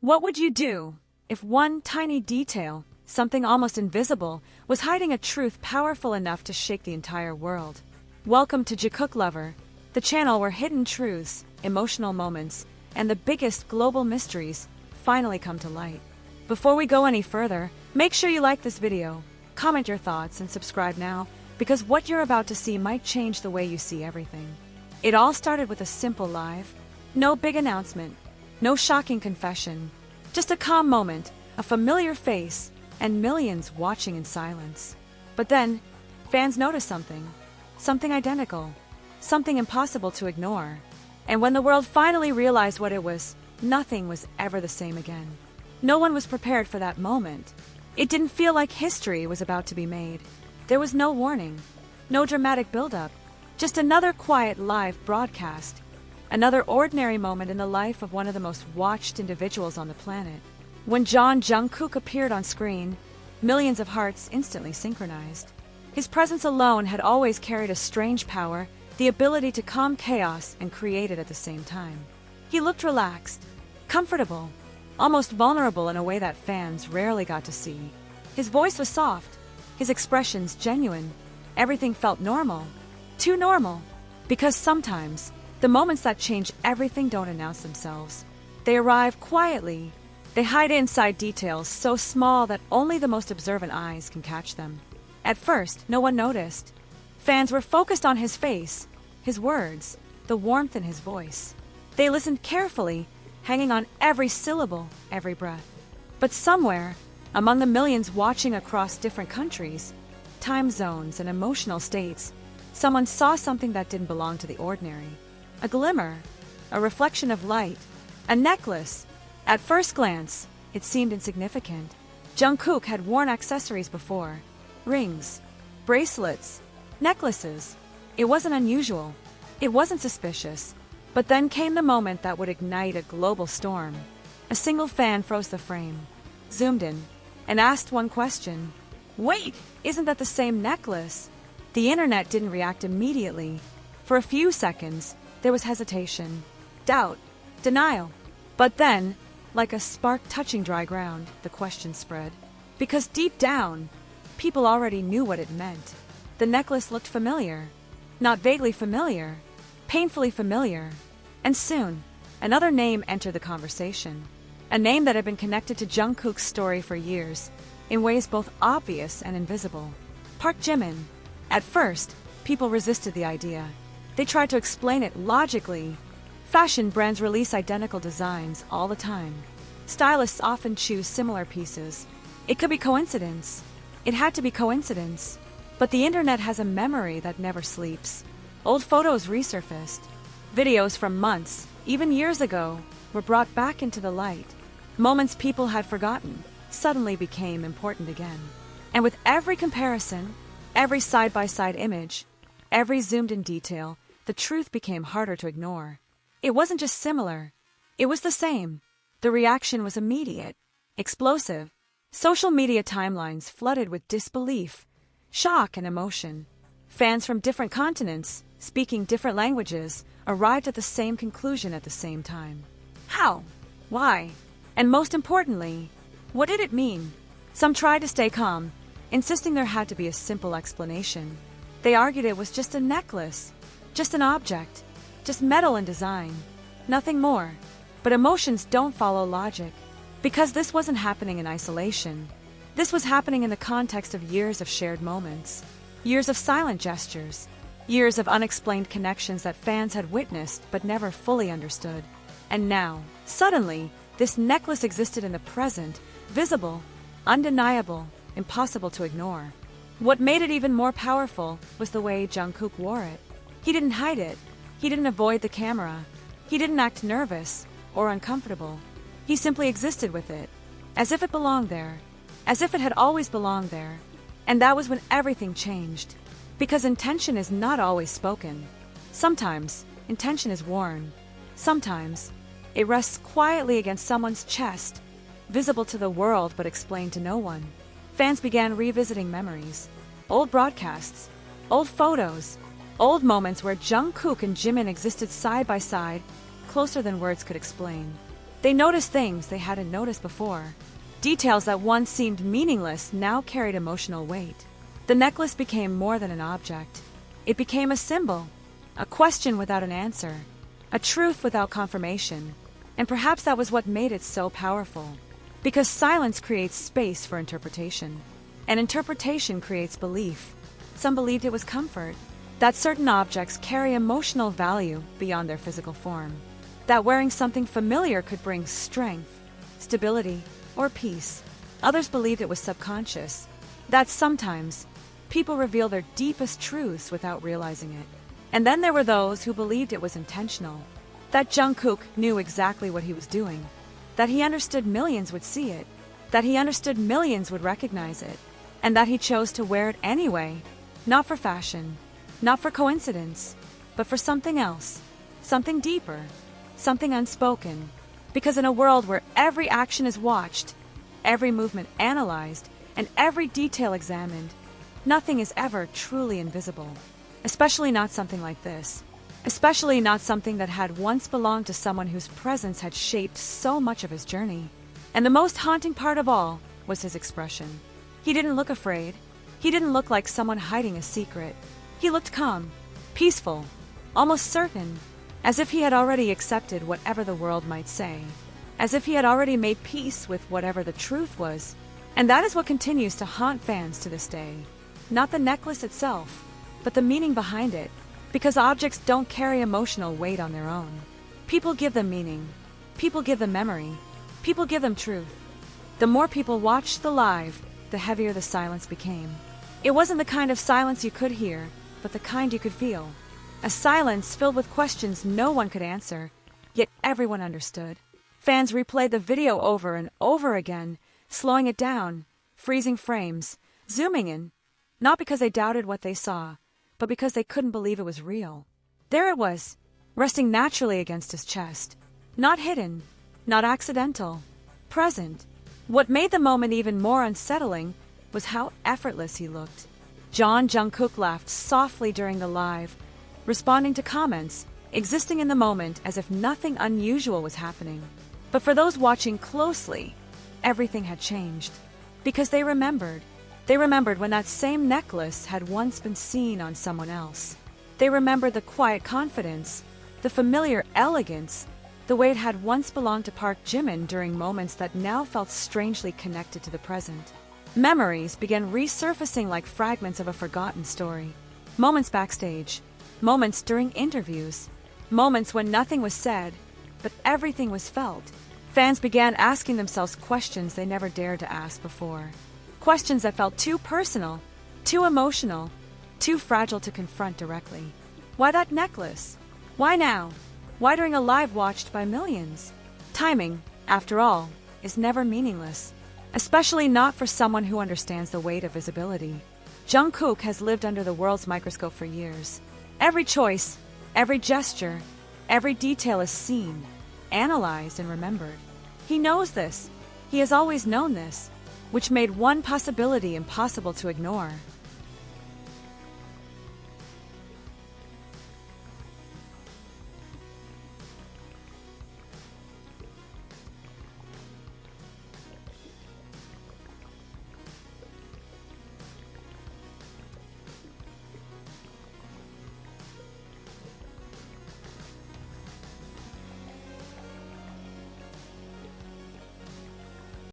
What would you do if one tiny detail, something almost invisible, was hiding a truth powerful enough to shake the entire world? Welcome to Jikook Lover, the channel where hidden truths, emotional moments, and the biggest global mysteries finally come to light. Before we go any further, make sure you like this video, comment your thoughts, and subscribe now, because what you're about to see might change the way you see everything. It all started with a simple live. No big announcement, no shocking confession, just a calm moment, a familiar face, and millions watching in silence. But then, fans noticed something identical, something impossible to ignore. And when the world finally realized what it was, nothing was ever the same again. No one was prepared for that moment. It didn't feel like history was about to be made. There was no warning, no dramatic buildup, just another quiet live broadcast. Another ordinary moment in the life of one of the most watched individuals on the planet. When Jeon Jungkook appeared on screen, millions of hearts instantly synchronized. His presence alone had always carried a strange power, the ability to calm chaos and create it at the same time. He looked relaxed, comfortable, almost vulnerable in a way that fans rarely got to see. His voice was soft, his expressions genuine. Everything felt normal, too normal, because sometimes the moments that change everything don't announce themselves. They arrive quietly. They hide inside details so small that only the most observant eyes can catch them. At first, no one noticed. Fans were focused on his face, his words, the warmth in his voice. They listened carefully, hanging on every syllable, every breath. But somewhere, among the millions watching across different countries, time zones, and emotional states, someone saw something that didn't belong to the ordinary. A glimmer, a reflection of light, a necklace. At first glance, it seemed insignificant. Jungkook had worn accessories before. Rings, bracelets, necklaces. It wasn't unusual. It wasn't suspicious. But then came the moment that would ignite a global storm. A single fan froze the frame, zoomed in, and asked one question. Wait, isn't that the same necklace? The internet didn't react immediately. For a few seconds, there was hesitation, doubt, denial. But then, like a spark touching dry ground, the question spread. Because deep down, people already knew what it meant. The necklace looked familiar. Not vaguely familiar, painfully familiar. And soon, another name entered the conversation. A name that had been connected to Jungkook's story for years, in ways both obvious and invisible. Park Jimin. At first, people resisted the idea. They tried to explain it logically. Fashion brands release identical designs all the time. Stylists often choose similar pieces. It could be coincidence. It had to be coincidence. But the internet has a memory that never sleeps. Old photos resurfaced. Videos from months, even years ago, were brought back into the light. Moments people had forgotten suddenly became important again. And with every comparison, every side-by-side image, every zoomed-in detail, the truth became harder to ignore. It wasn't just similar. It was the same. The reaction was immediate, explosive. Social media timelines flooded with disbelief, shock, and emotion. Fans from different continents, speaking different languages, arrived at the same conclusion at the same time. How? Why? And most importantly, what did it mean? Some tried to stay calm, insisting there had to be a simple explanation. They argued it was just a necklace, just an object, just metal and design, nothing more. But emotions don't follow logic, because this wasn't happening in isolation. This was happening in the context of years of shared moments, years of silent gestures, years of unexplained connections that fans had witnessed but never fully understood. And now, suddenly, this necklace existed in the present, visible, undeniable, impossible to ignore. What made it even more powerful was the way Jungkook wore it. He didn't hide it. He didn't avoid the camera. He didn't act nervous or uncomfortable. He simply existed with it, as if it belonged there, as if it had always belonged there. And that was when everything changed. Because intention is not always spoken. Sometimes, intention is worn. Sometimes, it rests quietly against someone's chest, visible to the world but explained to no one. Fans began revisiting memories, old broadcasts, old photos, old moments where Jungkook and Jimin existed side by side, closer than words could explain. They noticed things they hadn't noticed before. Details that once seemed meaningless now carried emotional weight. The necklace became more than an object. It became a symbol, a question without an answer, a truth without confirmation. And perhaps that was what made it so powerful. Because silence creates space for interpretation. And interpretation creates belief. Some believed it was comfort, that certain objects carry emotional value beyond their physical form. That wearing something familiar could bring strength, stability, or peace. Others believed it was subconscious. That sometimes people reveal their deepest truths without realizing it. And then there were those who believed it was intentional. That Jungkook knew exactly what he was doing. That he understood millions would see it. That he understood millions would recognize it. And that he chose to wear it anyway. Not for fashion, not for coincidence, but for something else. Something deeper. Something unspoken. Because in a world where every action is watched, every movement analyzed, and every detail examined, nothing is ever truly invisible. Especially not something like this. Especially not something that had once belonged to someone whose presence had shaped so much of his journey. And the most haunting part of all was his expression. He didn't look afraid. He didn't look like someone hiding a secret. He looked calm, peaceful, almost certain, as if he had already accepted whatever the world might say, as if he had already made peace with whatever the truth was. And that is what continues to haunt fans to this day. Not the necklace itself, but the meaning behind it, because objects don't carry emotional weight on their own. People give them meaning. People give them memory. People give them truth. The more people watched the live, the heavier the silence became. It wasn't the kind of silence you could hear, but the kind you could feel. A silence filled with questions no one could answer, yet everyone understood. Fans replayed the video over and over again, slowing it down, freezing frames, zooming in, not because they doubted what they saw, but because they couldn't believe it was real. There it was, resting naturally against his chest. Not hidden, not accidental, present. What made the moment even more unsettling was how effortless he looked. Jeon Jungkook laughed softly during the live, responding to comments, existing in the moment as if nothing unusual was happening. But for those watching closely, everything had changed. Because they remembered. They remembered when that same necklace had once been seen on someone else. They remembered the quiet confidence, the familiar elegance, the way it had once belonged to Park Jimin during moments that now felt strangely connected to the present. Memories began resurfacing like fragments of a forgotten story. Moments backstage, moments during interviews, moments when nothing was said, but everything was felt. Fans began asking themselves questions they never dared to ask before. Questions that felt too personal, too emotional, too fragile to confront directly. Why that necklace? Why now? Why during a live watched by millions? Timing, after all, is never meaningless, especially not for someone who understands the weight of visibility. Jungkook has lived under the world's microscope for years. Every choice, every gesture, every detail is seen, analyzed, and remembered. He knows this. He has always known this, which made one possibility impossible to ignore.